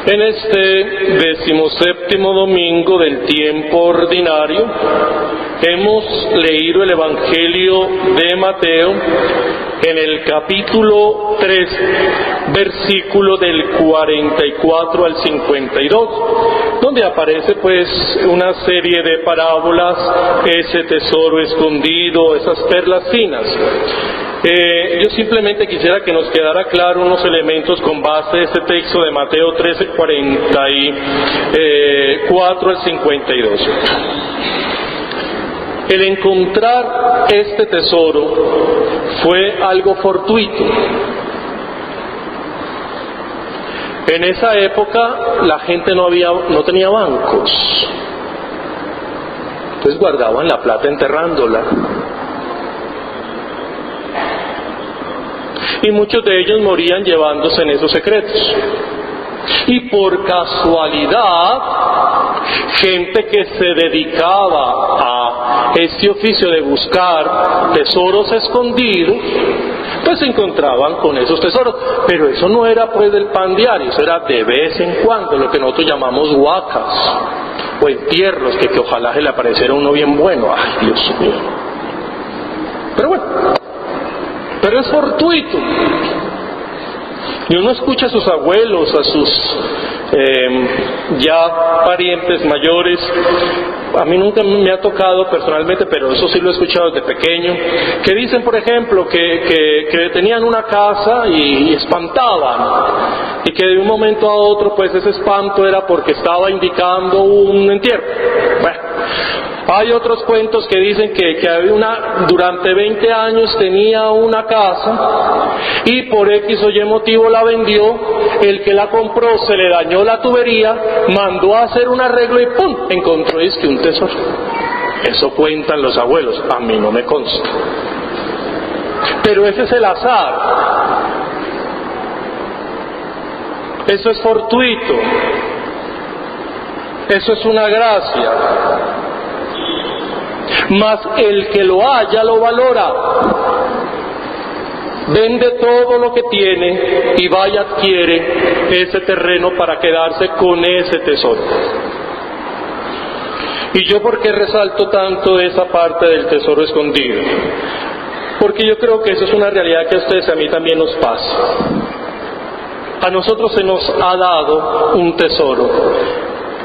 En este 17º domingo del tiempo ordinario hemos leído el Evangelio de Mateo en el capítulo 3, versículo del 44 al 52, donde aparece pues una serie de parábolas, ese tesoro escondido, esas perlas finas. Yo simplemente quisiera que nos quedara claro unos elementos con base en este texto de Mateo 13, 44 al 52. El encontrar este tesoro fue algo fortuito. En esa época la gente no tenía bancos, entonces guardaban la plata enterrándola. Y muchos de ellos morían llevándose en esos secretos. Y por casualidad, gente que se dedicaba a este oficio de buscar tesoros escondidos, pues se encontraban con esos tesoros. Pero eso no era pues del pan diario, eso era de vez en cuando, lo que nosotros llamamos huacas o entierros, que ojalá se le apareciera uno bien bueno. Ay, Dios mío. Pero bueno, pero es fortuito. Y uno escucha a sus abuelos, a sus ya parientes mayores. A mí nunca me ha tocado personalmente, pero eso sí lo he escuchado desde pequeño, que dicen, por ejemplo, que tenían una casa y espantaban, y que de un momento a otro pues ese espanto era porque estaba indicando un entierro. Bueno, hay otros cuentos que dicen que durante 20 años tenía una casa y por X o Y motivo la vendió, el que la compró se le dañó la tubería, mandó a hacer un arreglo y ¡pum!, encontró un tesoro. Eso cuentan los abuelos, a mí no me consta. Pero ese es el azar. Eso es fortuito. Eso es una gracia. Mas el que lo haya lo valora. Vende todo lo que tiene y vaya adquiere ese terreno para quedarse con ese tesoro. ¿Y yo por qué resalto tanto esa parte del tesoro escondido? Porque yo creo que eso es una realidad que a ustedes y a mí también nos pasa. A nosotros se nos ha dado un tesoro.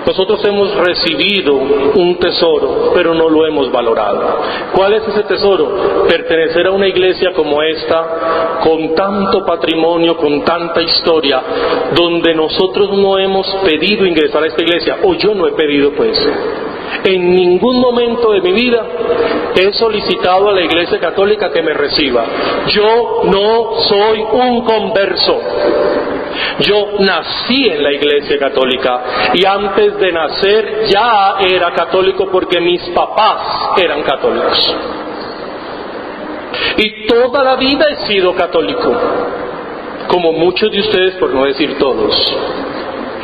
Nosotros hemos recibido un tesoro, pero no lo hemos valorado. ¿Cuál es ese tesoro? Pertenecer a una iglesia como esta, con tanto patrimonio, con tanta historia, donde nosotros no hemos pedido ingresar a esta iglesia, o yo no he pedido pues. En ningún momento de mi vida he solicitado a la Iglesia Católica que me reciba. Yo no soy un converso. Yo nací en la Iglesia Católica y antes de nacer ya era católico porque mis papás eran católicos. Y toda la vida he sido católico, como muchos de ustedes, por no decir todos.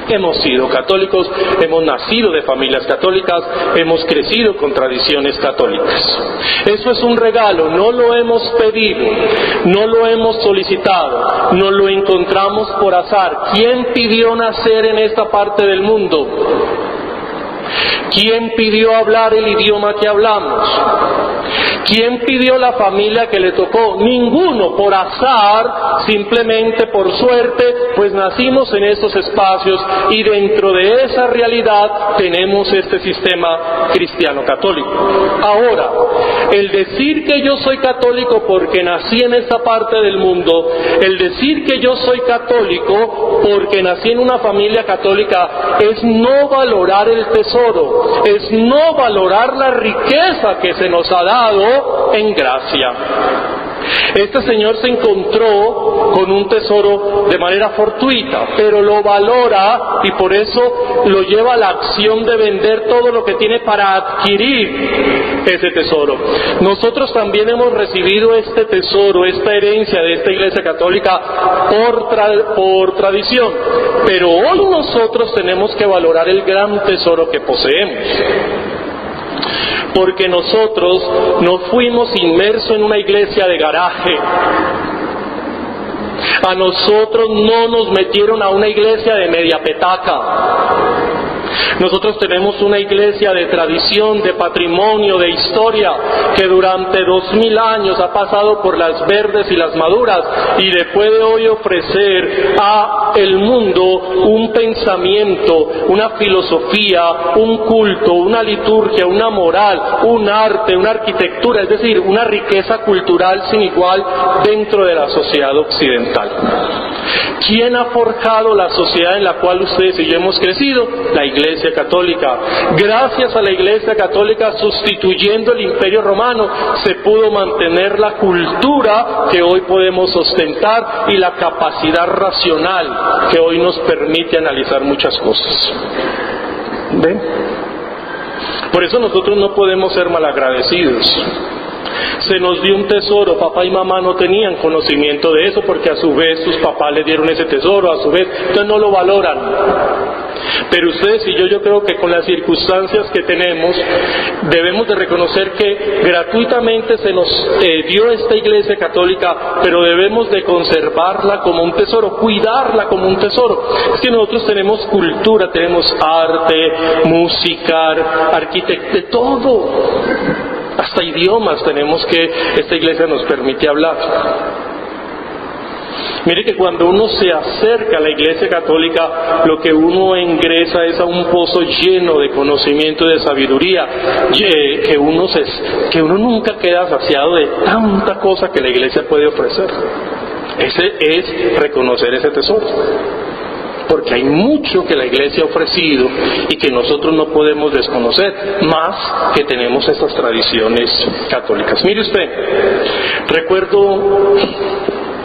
Hemos sido católicos, hemos nacido de familias católicas, hemos crecido con tradiciones católicas. Eso es un regalo, no lo hemos pedido, no lo hemos solicitado, no lo encontramos por azar. ¿Quién pidió nacer en esta parte del mundo? ¿Quién pidió hablar el idioma que hablamos? ¿Quién pidió la familia que le tocó? Ninguno, por azar, simplemente por suerte, pues nacimos en estos espacios y dentro de esa realidad tenemos este sistema cristiano católico. Ahora, el decir que yo soy católico porque nací en esta parte del mundo, el decir que yo soy católico porque nací en una familia católica, es no valorar el tesoro, es no valorar la riqueza que se nos ha dado en gracia. Este señor se encontró con un tesoro de manera fortuita, pero lo valora y por eso lo lleva a la acción de vender todo lo que tiene para adquirir ese tesoro. Nosotros también hemos recibido este tesoro, esta herencia de esta Iglesia Católica por tradición, pero hoy nosotros tenemos que valorar el gran tesoro que poseemos. Porque nosotros no fuimos inmersos en una iglesia de garaje. A nosotros no nos metieron a una iglesia de media petaca. Nosotros tenemos una iglesia de tradición, de patrimonio, de historia, que durante 2000 años ha pasado por las verdes y las maduras y le puede hoy ofrecer a el mundo un pensamiento, una filosofía, un culto, una liturgia, una moral, un arte, una arquitectura, es decir, una riqueza cultural sin igual dentro de la sociedad occidental. ¿Quién ha forjado la sociedad en la cual ustedes y yo hemos crecido? La Iglesia Católica. Gracias a la Iglesia Católica, sustituyendo el Imperio Romano, se pudo mantener la cultura que hoy podemos ostentar y la capacidad racional que hoy nos permite analizar muchas cosas. ¿Ven? Por eso nosotros no podemos ser malagradecidos. Se nos dio un tesoro, papá y mamá no tenían conocimiento de eso porque a su vez sus papás les dieron ese tesoro, a su vez, entonces no lo valoran. Pero ustedes y yo creo que con las circunstancias que tenemos, debemos de reconocer que gratuitamente se nos dio esta Iglesia Católica, pero debemos de conservarla como un tesoro, cuidarla como un tesoro. Es que nosotros tenemos cultura, tenemos arte, música, arquitectura, de todo. Hasta idiomas tenemos que esta iglesia nos permite hablar. Mire que cuando uno se acerca a la Iglesia Católica, lo que uno ingresa es a un pozo lleno de conocimiento y de sabiduría, que uno nunca queda saciado de tanta cosa que la Iglesia puede ofrecer. Ese es reconocer ese tesoro. Porque hay mucho que la Iglesia ha ofrecido y que nosotros no podemos desconocer, más que tenemos estas tradiciones católicas. Mire usted, recuerdo,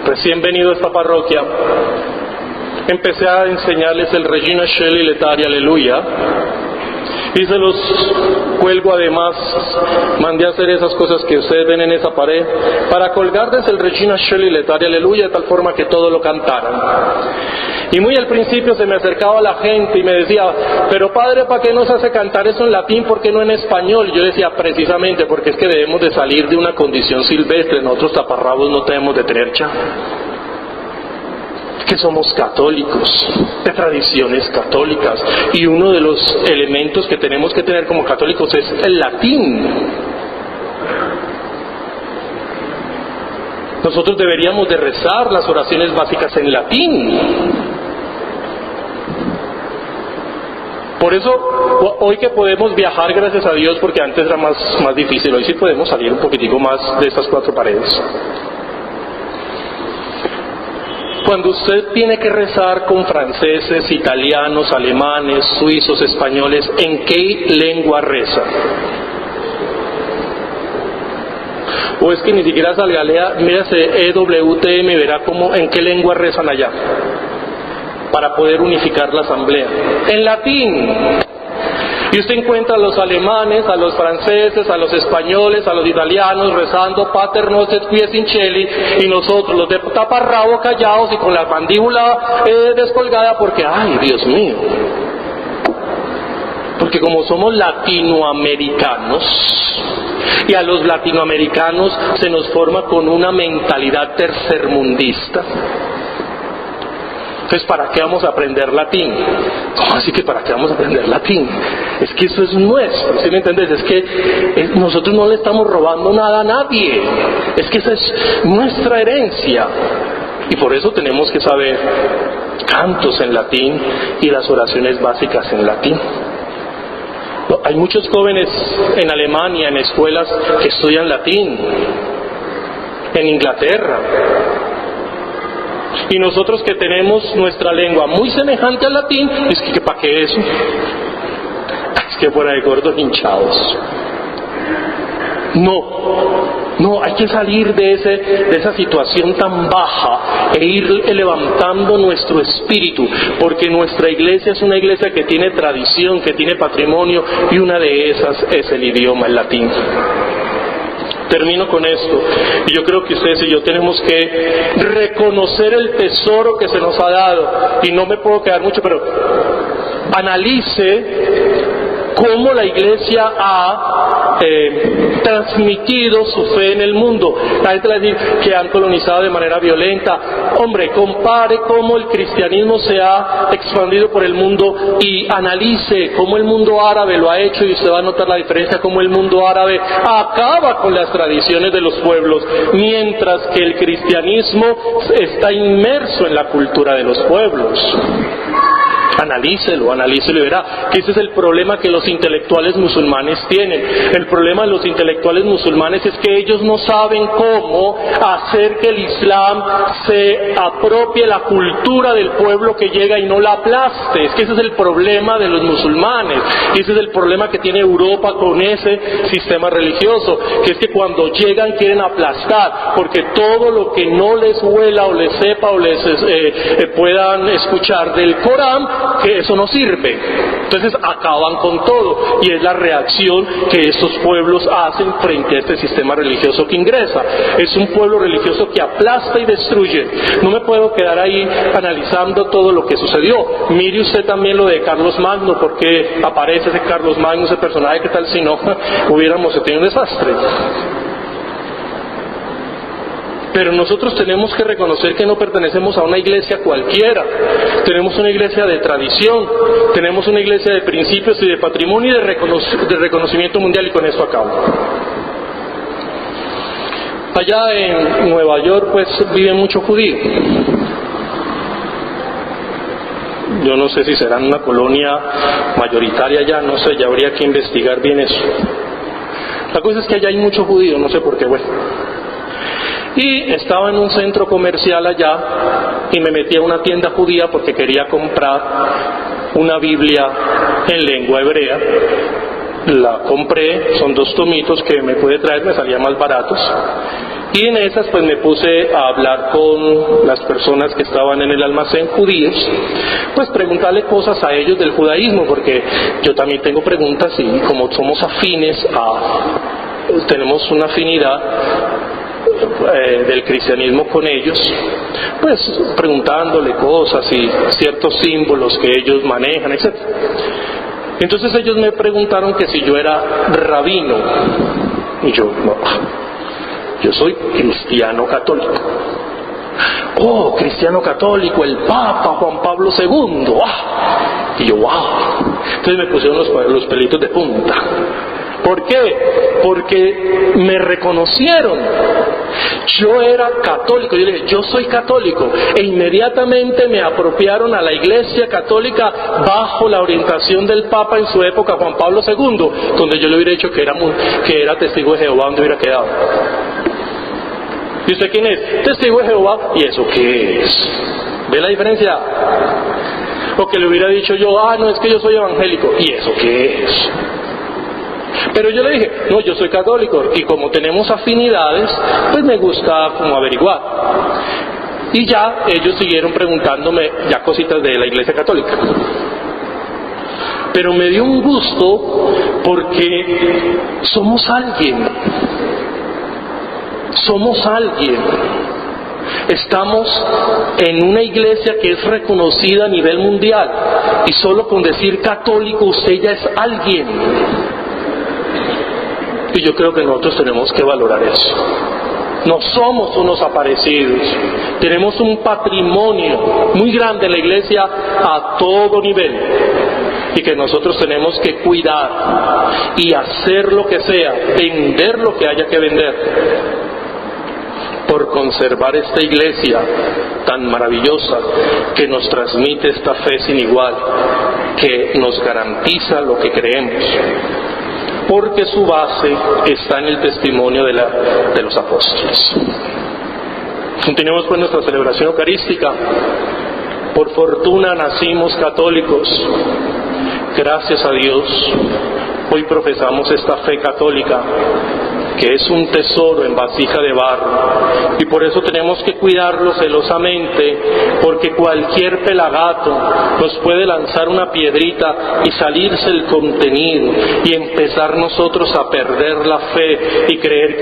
recién venido a esta parroquia, empecé a enseñarles el Regina Coeli Letare Aleluya, y se los cuelgo. Además, mandé a hacer esas cosas que ustedes ven en esa pared, para colgarles el Regina Coeli Letare Aleluya de tal forma que todo lo cantaran. Y muy al principio se me acercaba la gente y me decía, pero padre, ¿para qué nos hace cantar eso en latín? ¿Por qué no en español? Y yo decía, precisamente porque es que debemos de salir de una condición silvestre, nosotros taparrabos no tenemos de tener ya. Que somos católicos, de tradiciones católicas, y uno de los elementos que tenemos que tener como católicos es el latín. Nosotros deberíamos de rezar las oraciones básicas en latín. Por eso, hoy que podemos viajar, gracias a Dios, porque antes era más difícil, hoy sí podemos salir un poquitico más de estas cuatro paredes. Cuando usted tiene que rezar con franceses, italianos, alemanes, suizos, españoles, ¿en qué lengua reza? O es que ni siquiera salga, mírase EWTM, verá cómo, en qué lengua rezan allá, para poder unificar la asamblea. En latín. Y usted encuentra a los alemanes, a los franceses, a los españoles, a los italianos rezando Pater Noster qui es in cieli, y nosotros los de taparrabo callados y con la mandíbula descolgada porque, ¡ay, Dios mío! Porque como somos latinoamericanos, y a los latinoamericanos se nos forma con una mentalidad tercermundista. Entonces, ¿para qué vamos a aprender latín? ¿Cómo así que para qué vamos a aprender latín? Es que eso es nuestro, ¿sí me entiendes? Es que nosotros no le estamos robando nada a nadie. Es que esa es nuestra herencia. Y por eso tenemos que saber cantos en latín y las oraciones básicas en latín. Hay muchos jóvenes en Alemania, en escuelas, que estudian latín, en Inglaterra. Y nosotros que tenemos nuestra lengua muy semejante al latín, es que ¿para qué eso? Es que fuera de gordos hinchados. No, hay que salir de esa situación tan baja e ir levantando nuestro espíritu, porque nuestra iglesia es una iglesia que tiene tradición, que tiene patrimonio, y una de esas es el idioma, el latín. Termino con esto, y yo creo que ustedes y yo tenemos que reconocer el tesoro que se nos ha dado, y no me puedo quedar mucho, pero analice cómo la Iglesia ha transmitido su fe en el mundo. La gente va a decir que han colonizado de manera violenta. Hombre, compare cómo el cristianismo se ha expandido por el mundo y analice cómo el mundo árabe lo ha hecho, y usted va a notar la diferencia, cómo el mundo árabe acaba con las tradiciones de los pueblos, mientras que el cristianismo está inmerso en la cultura de los pueblos. Analícelo y verá que ese es el problema que los intelectuales musulmanes tienen. El problema de los intelectuales musulmanes es que ellos no saben cómo hacer que el Islam se apropie la cultura del pueblo que llega y no la aplaste. Es que ese es el problema de los musulmanes, y ese es el problema que tiene Europa con ese sistema religioso, que es que cuando llegan quieren aplastar, porque todo lo que no les huela o les sepa o les puedan escuchar del Corán, que eso no sirve. Entonces acaban con todo, y es la reacción que estos pueblos hacen frente a este sistema religioso que ingresa. Es un pueblo religioso que aplasta y destruye. No me puedo quedar ahí analizando todo lo que sucedió. Mire usted también lo de Carlos Magno, porque aparece ese Carlos Magno, ese personaje, que tal si no hubiéramos tenido un desastre. Pero nosotros tenemos que reconocer que no pertenecemos a una iglesia cualquiera. Tenemos una iglesia de tradición, tenemos una iglesia de principios y de patrimonio y de reconocimiento mundial, y con esto acabo. Allá en Nueva York pues vive mucho judío. Yo no sé si será una colonia mayoritaria allá, no sé, ya habría que investigar bien eso. La cosa es que allá hay mucho judío, no sé por qué, bueno. Y estaba en un centro comercial allá y me metí a una tienda judía porque quería comprar una Biblia en lengua hebrea. La compré, son 2 tomitos que me pude traer, me salían más baratos. Y en esas pues me puse a hablar con las personas que estaban en el almacén judíos, pues preguntarle cosas a ellos del judaísmo, porque yo también tengo preguntas, y como somos afines tenemos una afinidad del cristianismo con ellos, pues preguntándole cosas y ciertos símbolos que ellos manejan, etc. Entonces ellos me preguntaron que si yo era rabino, y yo, no, yo soy cristiano católico. Oh, cristiano católico, el Papa Juan Pablo II. Y yo, wow. Entonces me pusieron los pelitos de punta. ¿Por qué? Porque me reconocieron. Yo era católico, yo le dije, yo soy católico, e inmediatamente me apropiaron a la Iglesia Católica bajo la orientación del Papa en su época, Juan Pablo II, donde yo le hubiera dicho que era testigo de Jehová, donde hubiera quedado. ¿Y usted quién es? Testigo de Jehová. ¿Y eso qué es? ¿Ve la diferencia? O que le hubiera dicho yo, no, es que yo soy evangélico. ¿Y eso qué es? Pero yo le dije, no, yo soy católico, y como tenemos afinidades, pues me gusta como averiguar. Y ya ellos siguieron preguntándome ya cositas de la Iglesia Católica. Pero me dio un gusto porque somos alguien. Somos alguien. Estamos en una iglesia que es reconocida a nivel mundial, y solo con decir católico usted ya es alguien. Y yo creo que nosotros tenemos que valorar eso. No somos unos aparecidos, tenemos un patrimonio muy grande en la iglesia a todo nivel, y que nosotros tenemos que cuidar y hacer lo que sea, vender lo que haya que vender, por conservar esta iglesia tan maravillosa que nos transmite esta fe sin igual, que nos garantiza lo que creemos, porque su base está en el testimonio de los apóstoles. Continuemos pues nuestra celebración eucarística. Por fortuna nacimos católicos. Gracias a Dios, hoy profesamos esta fe católica que es un tesoro en vasija de barro, y por eso tenemos que cuidarlo celosamente, porque cualquier pelagato nos puede lanzar una piedrita y salirse el contenido y empezar nosotros a perder la fe y creer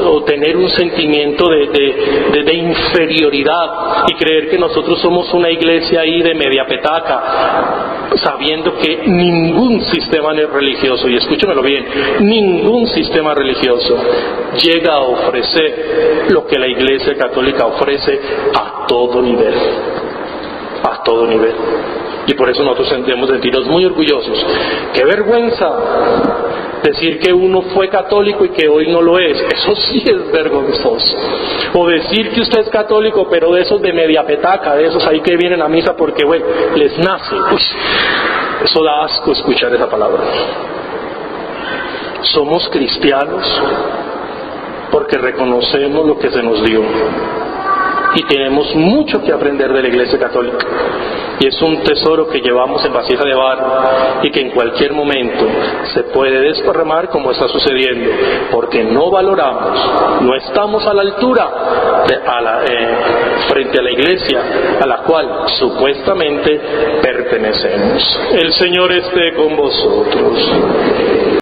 o tener un sentimiento de inferioridad y creer que nosotros somos una iglesia ahí de media petaca, sabiendo que ningún sistema religioso, y escúchemelo bien, ningún sistema religioso llega a ofrecer lo que la Iglesia Católica ofrece a todo nivel, a todo nivel. Y por eso nosotros debemos sentirnos muy orgullosos. ¡Qué vergüenza decir que uno fue católico y que hoy no lo es! Eso sí es vergonzoso. O decir que usted es católico, pero de esos de media petaca, de esos ahí que vienen a misa porque, bueno, les nace. Uy, eso da asco escuchar esa palabra. Somos cristianos porque reconocemos lo que se nos dio. Y tenemos mucho que aprender de la Iglesia Católica. Y es un tesoro que llevamos en vasija de barro y que en cualquier momento se puede desparramar, como está sucediendo, porque no valoramos, no estamos a la altura frente a la Iglesia a la cual supuestamente pertenecemos. El Señor esté con vosotros.